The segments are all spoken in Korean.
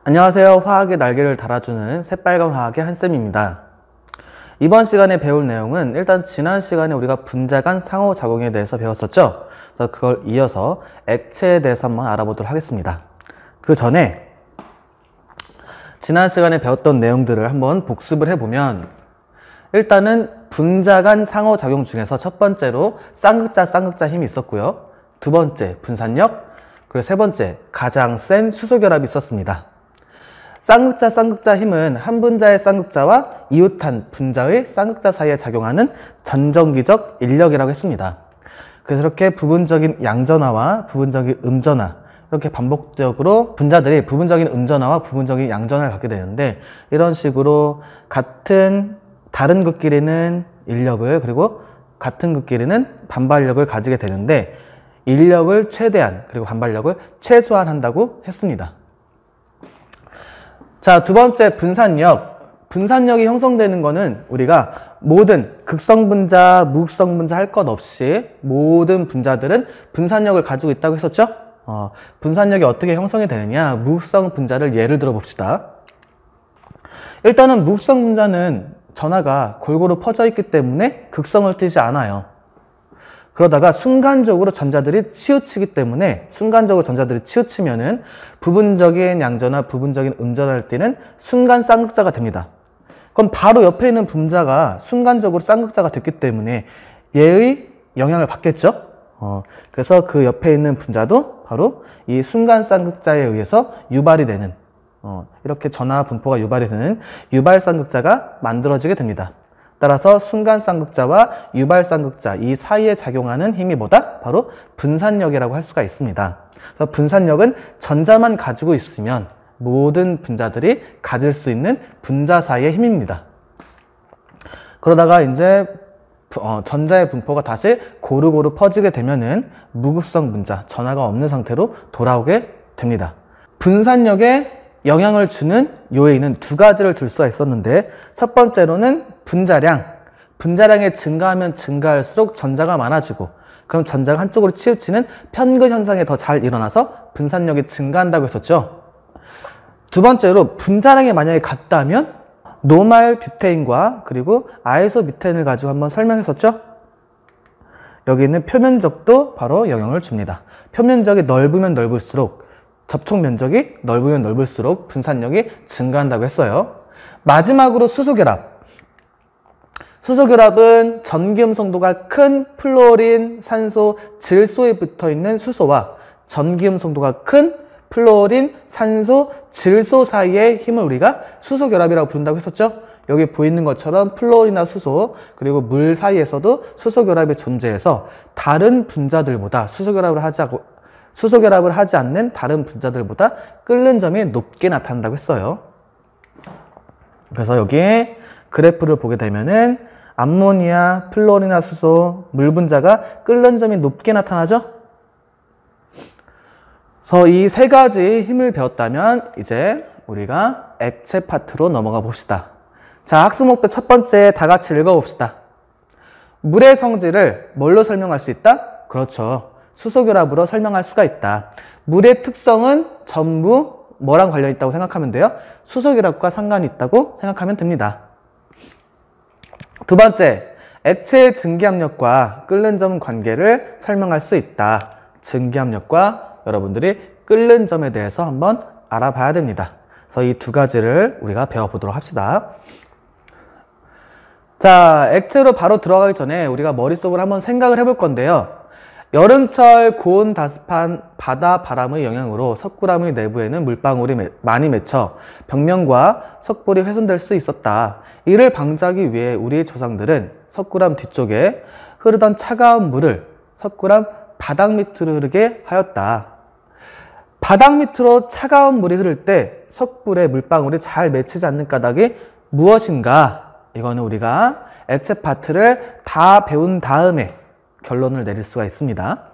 안녕하세요. 화학의 날개를 달아주는 새빨간 화학의 한쌤입니다. 이번 시간에 배울 내용은 일단 지난 시간에 우리가 분자 간 상호작용에 대해서 배웠었죠. 그래서 그걸 이어서 액체에 대해서 한번 알아보도록 하겠습니다. 그 전에 지난 시간에 배웠던 내용들을 한번 복습을 해보면 일단은 분자 간 상호작용 중에서 첫 번째로 쌍극자 힘이 있었고요. 두 번째 분산력, 그리고 세 번째 가장 센 수소결합이 있었습니다. 쌍극자 힘은 한 분자의 쌍극자와 이웃한 분자의 쌍극자 사이에 작용하는 전정기적 인력이라고 했습니다. 그래서 이렇게 부분적인 양전화와 부분적인 음전화, 이렇게 반복적으로 분자들이 부분적인 음전화와 부분적인 양전화를 갖게 되는데, 이런 식으로 다른 극끼리는 인력을, 그리고 같은 극끼리는 반발력을 가지게 되는데, 인력을 최대한, 그리고 반발력을 최소한한다고 했습니다. 자, 두 번째 분산력. 분산력이 형성되는 거는 우리가 모든 극성분자, 무극성분자 할 것 없이 모든 분자들은 분산력을 가지고 있다고 했었죠? 분산력이 어떻게 형성이 되느냐? 무극성 분자를 예를 들어 봅시다. 일단은 무극성 분자는 전하가 골고루 퍼져 있기 때문에 극성을 띠지 않아요. 그러다가 순간적으로 전자들이 치우치면은 부분적인 양전화, 부분적인 음전화를 띠는 순간 쌍극자가 됩니다. 그럼 바로 옆에 있는 분자가 순간적으로 쌍극자가 됐기 때문에 얘의 영향을 받겠죠? 그래서 그 옆에 있는 분자도 바로 이 순간 쌍극자에 의해서 유발이 되는, 이렇게 전하 분포가 유발이 되는 유발 쌍극자가 만들어지게 됩니다. 따라서 순간 쌍극자와 유발 쌍극자 이 사이에 작용하는 힘이 뭐다? 바로 분산력이라고 할 수가 있습니다. 그래서 분산력은 전자만 가지고 있으면 모든 분자들이 가질 수 있는 분자 사이의 힘입니다. 그러다가 이제 전자의 분포가 다시 고루고루 퍼지게 되면은 무극성 분자, 전하가 없는 상태로 돌아오게 됩니다. 분산력에 영향을 주는 요인은 두 가지를 둘 수가 있었는데, 첫 번째로는 분자량이 증가하면 증가할수록 전자가 많아지고, 그럼 전자가 한쪽으로 치우치는 편극 현상이 더 잘 일어나서 분산력이 증가한다고 했었죠. 두 번째로 분자량이 만약에 같다면 노말 뷰테인과 그리고 아이소뷰테인을 가지고 한번 설명했었죠. 여기 있는 표면적도 바로 영향을 줍니다. 표면적이 넓으면 넓을수록, 접촉 면적이 넓으면 넓을수록 분산력이 증가한다고 했어요. 마지막으로 수소결합은 전기음성도가 큰 플루오린, 산소, 질소에 붙어있는 수소와 전기음성도가 큰 플루오린, 산소, 질소 사이의 힘을 우리가 수소결합이라고 부른다고 했었죠. 여기 보이는 것처럼 플루오린이나 수소, 그리고 물 사이에서도 수소결합이 존재해서 다른 분자들보다 수소결합을 하지 않는 다른 분자들보다 끓는 점이 높게 나타난다고 했어요. 그래서 여기에 그래프를 보게 되면은 암모니아, 플루오린이나 수소, 물 분자가 끓는 점이 높게 나타나죠? 그래서 이 세 가지 힘을 배웠다면 이제 우리가 액체 파트로 넘어가 봅시다. 자, 학습 목표 첫 번째 다 같이 읽어봅시다. 물의 성질을 뭘로 설명할 수 있다? 그렇죠. 수소결합으로 설명할 수가 있다. 물의 특성은 전부 뭐랑 관련 있다고 생각하면 돼요? 수소결합과 상관이 있다고 생각하면 됩니다. 두 번째, 액체의 증기압력과 끓는 점 관계를 설명할 수 있다. 증기압력과 여러분들이 끓는 점에 대해서 한번 알아봐야 됩니다. 그래서 이 두 가지를 우리가 배워보도록 합시다. 자, 액체로 바로 들어가기 전에 우리가 머릿속으로 한번 생각을 해볼 건데요. 여름철 고온 다습한 바다 바람의 영향으로 석굴암의 내부에는 물방울이 많이 맺혀 벽면과 석불이 훼손될 수 있었다. 이를 방지하기 위해 우리의 조상들은 석굴암 뒤쪽에 흐르던 차가운 물을 석굴암 바닥 밑으로 흐르게 하였다. 바닥 밑으로 차가운 물이 흐를 때 석불에 물방울이 잘 맺히지 않는 까닭이 무엇인가? 이거는 우리가 액체 파트를 다 배운 다음에 결론을 내릴 수가 있습니다.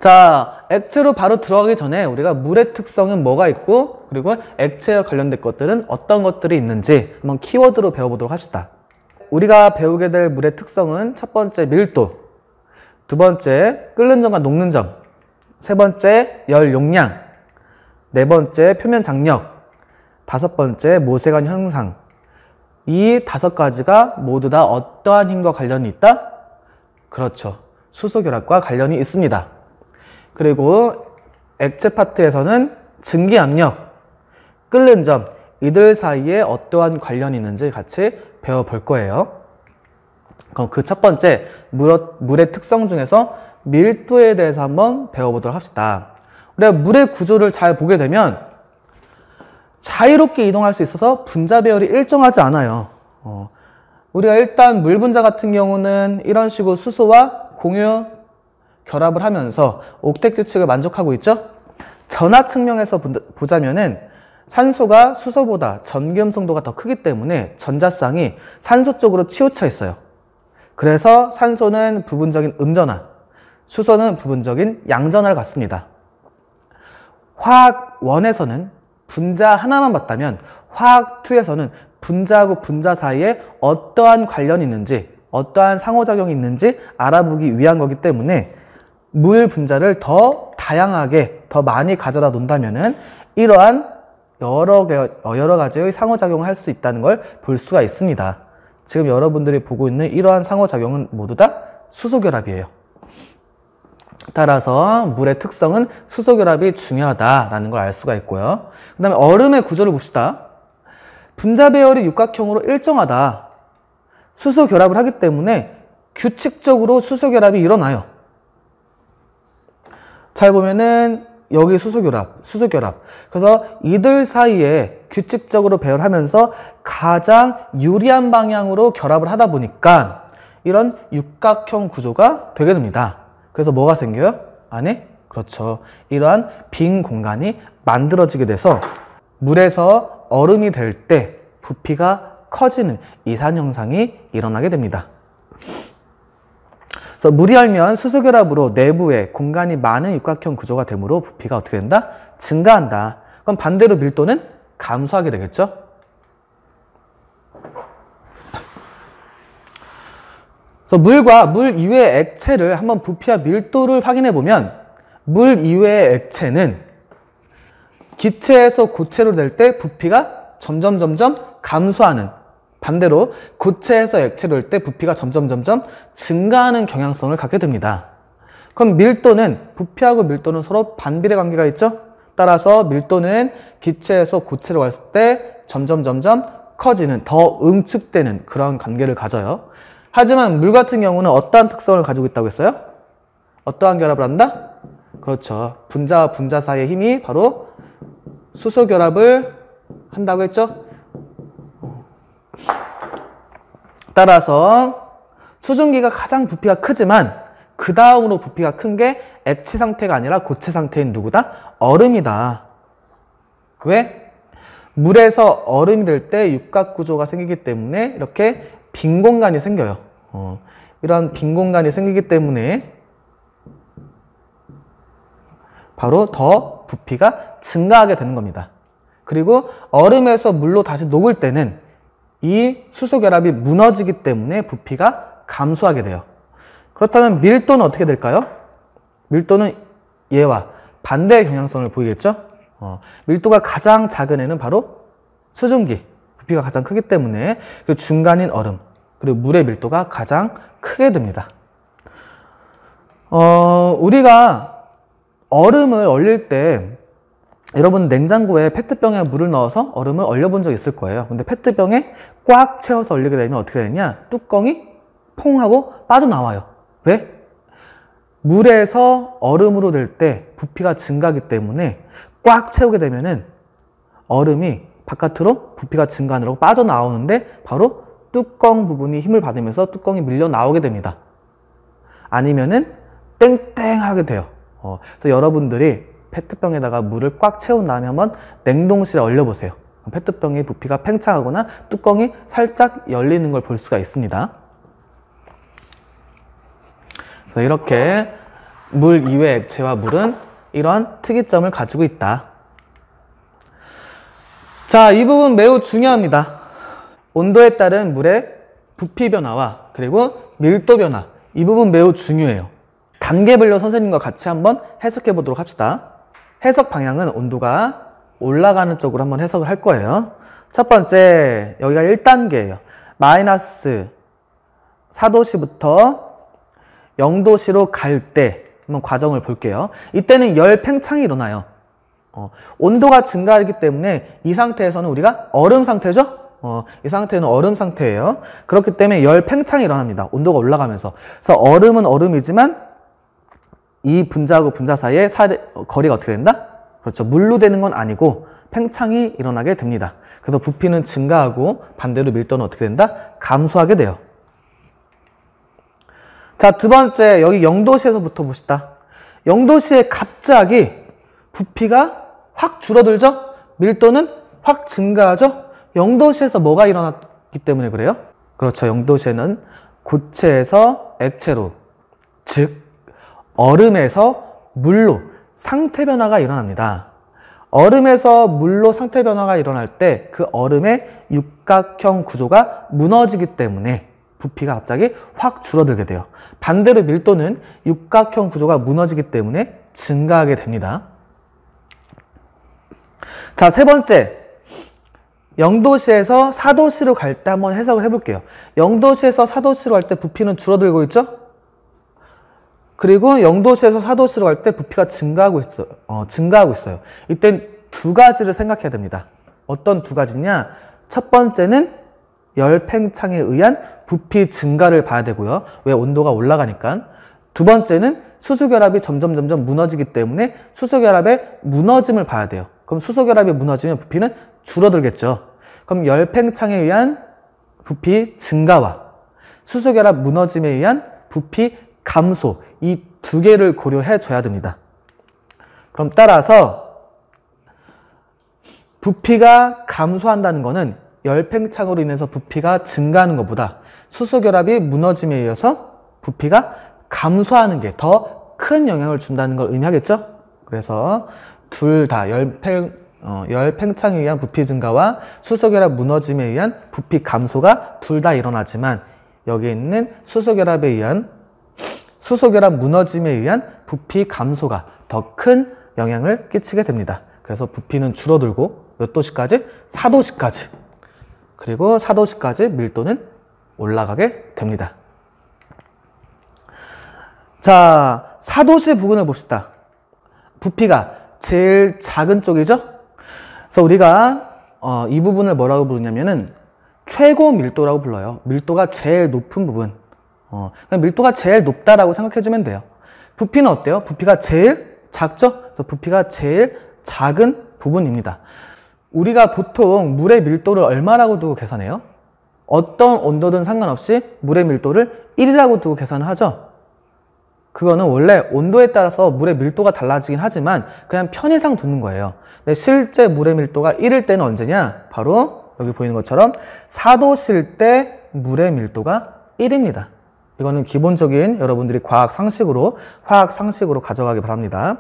자, 액체로 바로 들어가기 전에 우리가 물의 특성은 뭐가 있고, 그리고 액체와 관련된 것들은 어떤 것들이 있는지 한번 키워드로 배워보도록 합시다. 우리가 배우게 될 물의 특성은 첫 번째 밀도, 두 번째 끓는 점과 녹는 점, 세 번째 열 용량, 네 번째 표면 장력, 다섯 번째 모세관 형상. 이 다섯 가지가 모두 다 어떠한 힘과 관련이 있다? 그렇죠. 수소결합과 관련이 있습니다. 그리고 액체 파트에서는 증기압력, 끓는 점, 이들 사이에 어떠한 관련이 있는지 같이 배워볼 거예요. 그럼 그 첫 번째 물의 특성 중에서 밀도에 대해서 한번 배워보도록 합시다. 우리가 물의 구조를 잘 보게 되면 자유롭게 이동할 수 있어서 분자 배열이 일정하지 않아요. 우리가 일단 물 분자 같은 경우는 이런 식으로 수소와 공유 결합을 하면서 옥텟 규칙을 만족하고 있죠. 전하 측면에서 보자면은 산소가 수소보다 전기음성도가 더 크기 때문에 전자쌍이 산소 쪽으로 치우쳐 있어요. 그래서 산소는 부분적인 음전화, 수소는 부분적인 양전화를 갖습니다. 화학 1에서는 분자 하나만 봤다면 화학 2에서는 분자하고 분자 사이에 어떠한 관련이 있는지, 어떠한 상호작용이 있는지 알아보기 위한 거기 때문에 물 분자를 더 다양하게, 더 많이 가져다 놓는다면은 이러한 여러 가지의 상호작용을 할 수 있다는 걸 볼 수가 있습니다. 지금 여러분들이 보고 있는 이러한 상호작용은 모두 다 수소결합이에요. 따라서 물의 특성은 수소결합이 중요하다라는 걸 알 수가 있고요. 그 다음에 얼음의 구조를 봅시다. 분자 배열이 육각형으로 일정하다. 수소결합을 하기 때문에 규칙적으로 수소결합이 일어나요. 잘 보면은 여기 수소결합. 그래서 이들 사이에 규칙적으로 배열하면서 가장 유리한 방향으로 결합을 하다 보니까 이런 육각형 구조가 되게 됩니다. 그래서 뭐가 생겨요? 안에? 그렇죠. 이러한 빈 공간이 만들어지게 돼서 물에서 얼음이 될 때 부피가 커지는 이산 현상이 일어나게 됩니다. 그래서 물이 얼면 수소결합으로 내부에 공간이 많은 육각형 구조가 되므로 부피가 어떻게 된다? 증가한다. 그럼 반대로 밀도는 감소하게 되겠죠? 그래서 물과 물 이외의 액체를 한번 부피와 밀도를 확인해 보면 물 이외의 액체는 기체에서 고체로 될 때 부피가 점점 감소하는, 반대로 고체에서 액체로 될 때 부피가 점점 증가하는 경향성을 갖게 됩니다. 그럼 밀도는, 부피하고 밀도는 서로 반비례 관계가 있죠? 따라서 밀도는 기체에서 고체로 갔을 때 점점 커지는, 더 응축되는 그런 관계를 가져요. 하지만 물 같은 경우는 어떠한 특성을 가지고 있다고 했어요? 어떠한 결합을 한다? 그렇죠. 분자와 분자 사이의 힘이 바로 수소 결합을 한다고 했죠? 따라서 수증기가 가장 부피가 크지만 그 다음으로 부피가 큰 게 액체 상태가 아니라 고체 상태인 누구다? 얼음이다. 왜? 물에서 얼음이 될 때 육각 구조가 생기기 때문에 이렇게 빈 공간이 생겨요. 이런 빈 공간이 생기기 때문에 바로 더 부피가 증가하게 되는 겁니다. 그리고 얼음에서 물로 다시 녹을 때는 이 수소 결합이 무너지기 때문에 부피가 감소하게 돼요. 그렇다면 밀도는 어떻게 될까요? 밀도는 얘와 반대의 경향성을 보이겠죠? 밀도가 가장 작은 애는 바로 수증기, 부피가 가장 크기 때문에, 그리고 중간인 얼음, 그리고 물의 밀도가 가장 크게 됩니다. 우리가 얼음을 얼릴 때 여러분 냉장고에 페트병에 물을 넣어서 얼음을 얼려본 적 있을 거예요. 근데 페트병에 꽉 채워서 얼리게 되면 어떻게 되냐? 뚜껑이 퐁 하고 빠져나와요. 왜? 물에서 얼음으로 될 때 부피가 증가하기 때문에 꽉 채우게 되면은 얼음이 바깥으로 부피가 증가하느라고 빠져나오는데 바로 뚜껑 부분이 힘을 받으면서 뚜껑이 밀려 나오게 됩니다. 아니면은 땡땡하게 돼요. 그래서 여러분들이 페트병에다가 물을 꽉 채운 다음에 한번 냉동실에 얼려보세요. 페트병의 부피가 팽창하거나 뚜껑이 살짝 열리는 걸 볼 수가 있습니다. 그래서 이렇게 물 이외 액체와 물은 이러한 특이점을 가지고 있다. 자, 이 부분 매우 중요합니다. 온도에 따른 물의 부피 변화와 그리고 밀도 변화, 이 부분 매우 중요해요. 단계별로 선생님과 같이 한번 해석해 보도록 합시다. 해석 방향은 온도가 올라가는 쪽으로 한번 해석을 할 거예요. 첫 번째, 여기가 1단계예요. 마이너스 4도씨부터 0도씨로 갈 때 한번 과정을 볼게요. 이때는 열 팽창이 일어나요. 온도가 증가하기 때문에 이 상태에서는 우리가 얼음 상태죠? 이 상태는 얼음 상태예요. 그렇기 때문에 열 팽창이 일어납니다. 온도가 올라가면서. 그래서 얼음은 얼음이지만 이 분자하고 분자 사이의 거리가 어떻게 된다? 그렇죠. 물로 되는 건 아니고 팽창이 일어나게 됩니다. 그래서 부피는 증가하고 반대로 밀도는 어떻게 된다? 감소하게 돼요. 자, 두 번째, 여기 0도씨에서부터 봅시다. 0도씨에 갑자기 부피가 확 줄어들죠? 밀도는 확 증가하죠? 0도씨에서 뭐가 일어났기 때문에 그래요? 그렇죠. 0도씨에는 고체에서 액체로, 즉 얼음에서 물로 상태 변화가 일어납니다. 얼음에서 물로 상태 변화가 일어날 때 그 얼음의 육각형 구조가 무너지기 때문에 부피가 갑자기 확 줄어들게 돼요. 반대로 밀도는 육각형 구조가 무너지기 때문에 증가하게 됩니다. 자, 세 번째, 0도씨에서 4도씨로 갈 때 한번 해석을 해볼게요. 0도씨에서 4도씨로 갈 때 부피는 줄어들고 있죠? 그리고 0도씨에서 4도씨로 갈 때 부피가 증가하고 있어요. 이땐 두 가지를 생각해야 됩니다. 어떤 두 가지냐? 첫 번째는 열 팽창에 의한 부피 증가를 봐야 되고요. 왜? 온도가 올라가니까. 두 번째는 수소결합이 점점 무너지기 때문에 수소결합의 무너짐을 봐야 돼요. 그럼 수소결합이 무너지면 부피는 줄어들겠죠. 그럼 열 팽창에 의한 부피 증가와 수소결합 무너짐에 의한 부피 감소, 이 두 개를 고려해 줘야 됩니다. 그럼 따라서 부피가 감소한다는 것은 열 팽창으로 인해서 부피가 증가하는 것보다 수소결합이 무너짐에 의해서 부피가 감소하는 게 더 큰 영향을 준다는 걸 의미하겠죠? 그래서 둘 다 열 팽창에 의한 부피 증가와 수소결합 무너짐에 의한 부피 감소가 둘 다 일어나지만 여기 있는 수소결합 무너짐에 의한 부피 감소가 더 큰 영향을 끼치게 됩니다. 그래서 부피는 줄어들고 몇 도씨까지? 4도씨까지. 그리고 4도씨까지 밀도는 올라가게 됩니다. 자, 4도씨 부근을 봅시다. 부피가 제일 작은 쪽이죠? 그래서 우리가 이 부분을 뭐라고 부르냐면은 최고 밀도라고 불러요. 밀도가 제일 높은 부분. 밀도가 제일 높다라고 생각해주면 돼요. 부피는 어때요? 부피가 제일 작죠? 그래서 부피가 제일 작은 부분입니다. 우리가 보통 물의 밀도를 얼마라고 두고 계산해요? 어떤 온도든 상관없이 물의 밀도를 1이라고 두고 계산을 하죠? 그거는 원래 온도에 따라서 물의 밀도가 달라지긴 하지만 그냥 편의상 두는 거예요. 근데 실제 물의 밀도가 1일 때는 언제냐? 바로 여기 보이는 것처럼 4도씨일 때 물의 밀도가 1입니다. 이거는 기본적인 여러분들이 화학 상식으로 가져가기 바랍니다.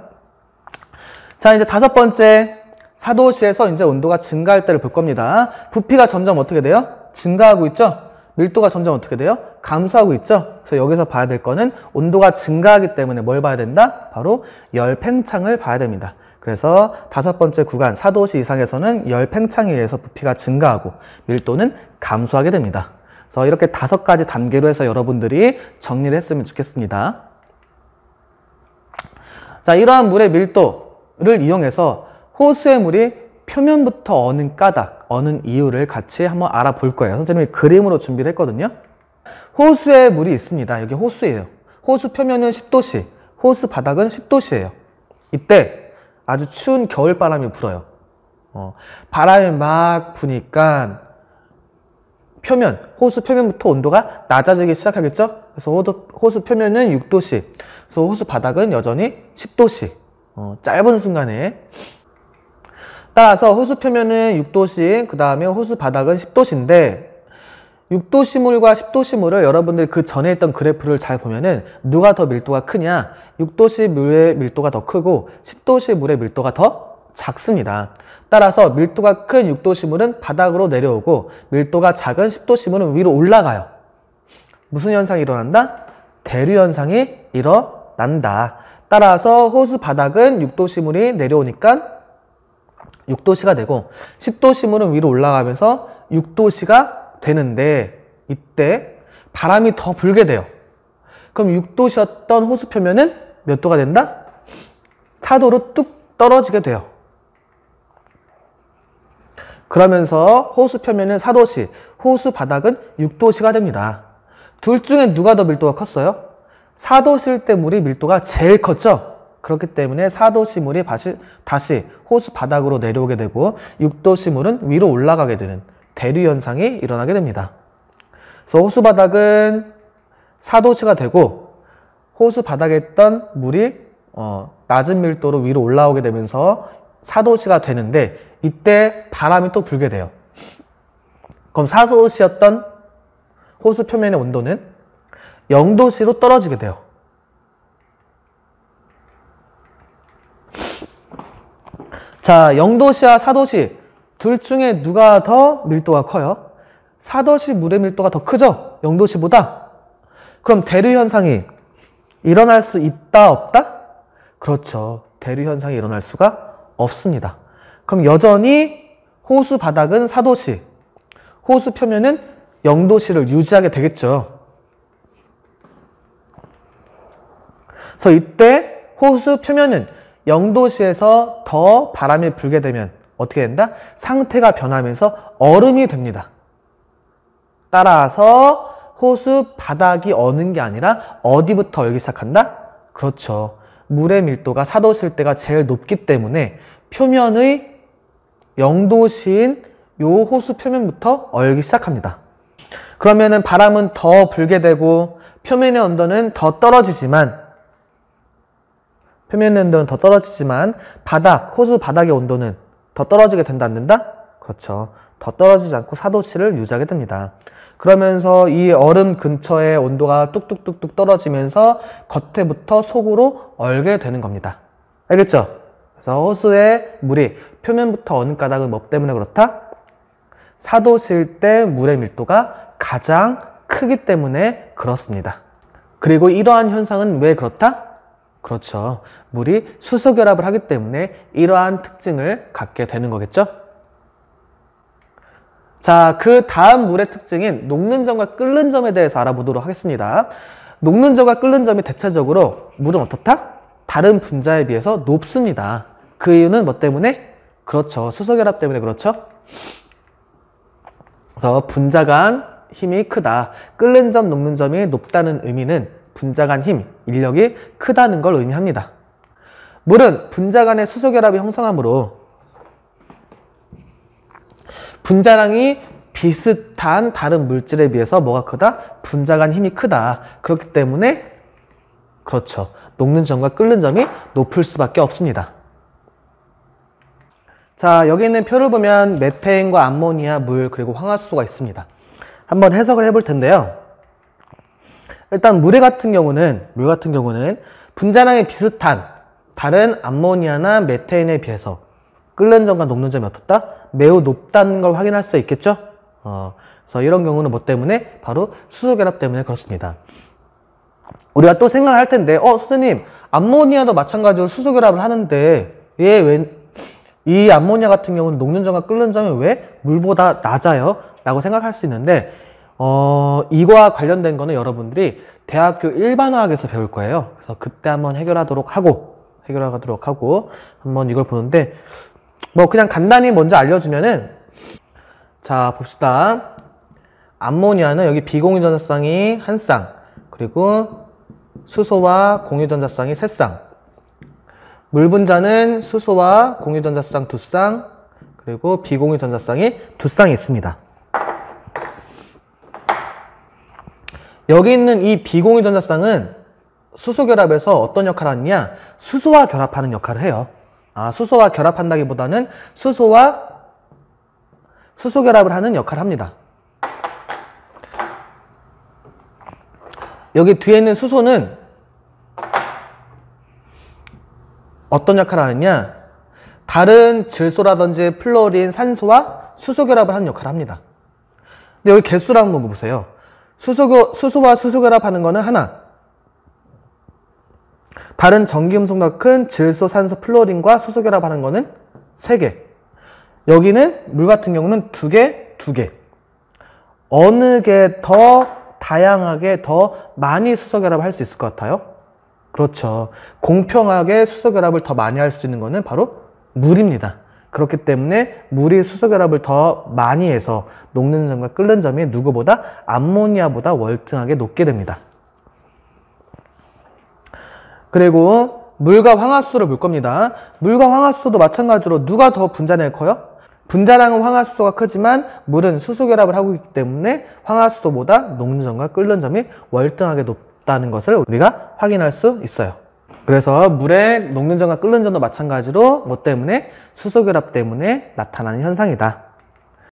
자, 이제 다섯 번째, 4도씨에서 이제 온도가 증가할 때를 볼 겁니다. 부피가 점점 어떻게 돼요? 증가하고 있죠? 밀도가 점점 어떻게 돼요? 감소하고 있죠? 그래서 여기서 봐야 될 거는 온도가 증가하기 때문에 뭘 봐야 된다? 바로 열 팽창을 봐야 됩니다. 그래서 다섯 번째 구간 4도씨 이상에서는 열 팽창에 의해서 부피가 증가하고 밀도는 감소하게 됩니다. 그래서 이렇게 5가지 단계로 해서 여러분들이 정리를 했으면 좋겠습니다. 자, 이러한 물의 밀도를 이용해서 호수의 물이 표면부터 어는 까닭, 어는 이유를 같이 한번 알아볼 거예요. 선생님이 그림으로 준비를 했거든요. 호수에 물이 있습니다. 여기 호수예요. 호수 표면은 10도씨, 호수 바닥은 10도씨예요. 이때 아주 추운 겨울바람이 불어요. 바람이 막 부니까 호수 표면부터 온도가 낮아지기 시작하겠죠? 그래서 호수 표면은 6도씨, 그래서 호수 바닥은 여전히 10도씨. 짧은 순간에. 따라서 호수 표면은 6도씨, 그 다음에 호수 바닥은 10도씨인데 6도씨 물과 10도씨 물을 여러분들이 그 전에 있던 그래프를 잘 보면은 누가 더 밀도가 크냐? 6도씨 물의 밀도가 더 크고 10도씨 물의 밀도가 더 작습니다. 따라서 밀도가 큰 6도씨 물은 바닥으로 내려오고 밀도가 작은 10도씨 물은 위로 올라가요. 무슨 현상이 일어난다? 대류 현상이 일어난다. 따라서 호수 바닥은 6도씨 물이 내려오니까 6도씨가 되고 10도씨 물은 위로 올라가면서 6도씨가 되는데 이때 바람이 더 불게 돼요. 그럼 6도씨였던 호수 표면은 몇 도가 된다? 4도로 뚝 떨어지게 돼요. 그러면서 호수 표면은 4도씨, 호수 바닥은 6도씨가 됩니다. 둘 중에 누가 더 밀도가 컸어요? 4도씨일 때 물이 밀도가 제일 컸죠? 그렇기 때문에 4도씨 물이 다시 호수 바닥으로 내려오게 되고 6도씨 물은 위로 올라가게 되는 대류 현상이 일어나게 됩니다. 그래서 호수 바닥은 4도씨가 되고 호수 바닥에 있던 물이 낮은 밀도로 위로 올라오게 되면서 4도씨가 되는데 이때 바람이 또 불게 돼요. 그럼 4도씨였던 호수 표면의 온도는 0도씨로 떨어지게 돼요. 자, 0도씨와 4도씨 둘 중에 누가 더 밀도가 커요? 4도씨 물의 밀도가 더 크죠? 0도씨보다. 그럼 대류 현상이 일어날 수 있다, 없다? 그렇죠. 대류 현상이 일어날 수가 없습니다. 그럼 여전히 호수 바닥은 4도씨, 호수 표면은 0도씨를 유지하게 되겠죠. 그래서 이때 호수 표면은 0도씨에서 더 바람이 불게 되면 어떻게 된다? 상태가 변하면서 얼음이 됩니다. 따라서 호수 바닥이 어는 게 아니라 어디부터 얼기 시작한다? 그렇죠. 물의 밀도가 4도씨일 때가 제일 높기 때문에 표면의 0도씨인 요 호수 표면부터 얼기 시작합니다. 그러면은 바람은 더 불게 되고 표면의 온도는 더 떨어지지만 호수 바닥의 온도는 더 떨어지게 된다, 안 된다? 그렇죠. 더 떨어지지 않고 4도씨를 유지하게 됩니다. 그러면서 이 얼음 근처의 온도가 뚝뚝뚝뚝 떨어지면서 겉에부터 속으로 얼게 되는 겁니다. 알겠죠? 그래서 호수의 물이 표면부터 어는 까닭은 뭐 때문에 그렇다? 4도씨일 때 물의 밀도가 가장 크기 때문에 그렇습니다. 그리고 이러한 현상은 왜 그렇다? 그렇죠. 물이 수소결합을 하기 때문에 이러한 특징을 갖게 되는 거겠죠? 자, 그 다음 물의 특징인 녹는 점과 끓는 점에 대해서 알아보도록 하겠습니다. 녹는 점과 끓는 점이 대체적으로 물은 어떻다? 다른 분자에 비해서 높습니다. 그 이유는 뭐 때문에? 그렇죠. 수소결합 때문에 그렇죠. 그래서 분자 간 힘이 크다. 끓는 점, 녹는 점이 높다는 의미는 분자 간 힘, 인력이 크다는 걸 의미합니다. 물은 분자 간의 수소결합이 형성하므로 분자량이 비슷한 다른 물질에 비해서 뭐가 크다? 분자 간 힘이 크다. 그렇기 때문에 그렇죠. 녹는 점과 끓는 점이 높을 수밖에 없습니다. 자, 여기 있는 표를 보면 메테인과 암모니아, 물, 그리고 황화수소가 있습니다. 한번 해석을 해볼 텐데요. 일단 물 같은 경우는 분자량이 비슷한 다른 암모니아나 메테인에 비해서 끓는 점과 녹는 점이 어떻다? 매우 높다는 걸 확인할 수 있겠죠? 그래서 이런 경우는 뭐 때문에? 바로 수소결합 때문에 그렇습니다. 우리가 또 생각할 텐데, 선생님, 암모니아도 마찬가지로 수소결합을 하는데, 이 암모니아 같은 경우는 녹는 점과 끓는 점이 왜 물보다 낮아요? 라고 생각할 수 있는데, 이거와 관련된 거는 여러분들이 대학교 일반화학에서 배울 거예요. 그래서 그때 한번 해결하도록 하고, 한번 이걸 보는데, 뭐 그냥 간단히 먼저 알려주면은, 자, 봅시다. 암모니아는 여기 비공유전자쌍이 한 쌍, 그리고 수소와 공유전자쌍이 세 쌍. 물 분자는 수소와 공유전자쌍 두 쌍, 그리고 비공유전자쌍이 두 쌍이 있습니다. 여기 있는 이 비공유전자쌍은 수소결합에서 어떤 역할을 하느냐? 수소와 결합하는 역할을 해요. 수소와 결합한다기보다는 수소결합을 하는 역할을 합니다. 여기 뒤에 있는 수소는 어떤 역할을 하느냐? 다른 질소라든지 플로린, 산소와 수소결합을 하는 역할을 합니다. 근데 여기 개수를 한번 보세요. 수소와 수소결합하는 거는 하나. 다른 전기음성과 큰 질소, 산소, 플로린과 수소결합하는 거는 3개. 여기는 물 같은 경우는 두 개, 두 개. 어느 게 더 다양하게 더 많이 수소결합을 할 수 있을 것 같아요? 그렇죠. 공평하게 수소결합을 더 많이 할 수 있는 거는 바로 물입니다. 그렇기 때문에 물이 수소결합을 더 많이 해서 녹는 점과 끓는 점이 누구보다 암모니아보다 월등하게 높게 됩니다. 그리고 물과 황화수소를 볼 겁니다. 물과 황화수소도 마찬가지로 누가 더 분자량이 커요? 분자량은 황화수소가 크지만 물은 수소결합을 하고 있기 때문에 황화수소보다 녹는 점과 끓는 점이 월등하게 높다는 것을 우리가 확인할 수 있어요. 그래서 물의 녹는 점과 끓는 점도 마찬가지로 뭐 때문에? 수소결합 때문에 나타나는 현상이다.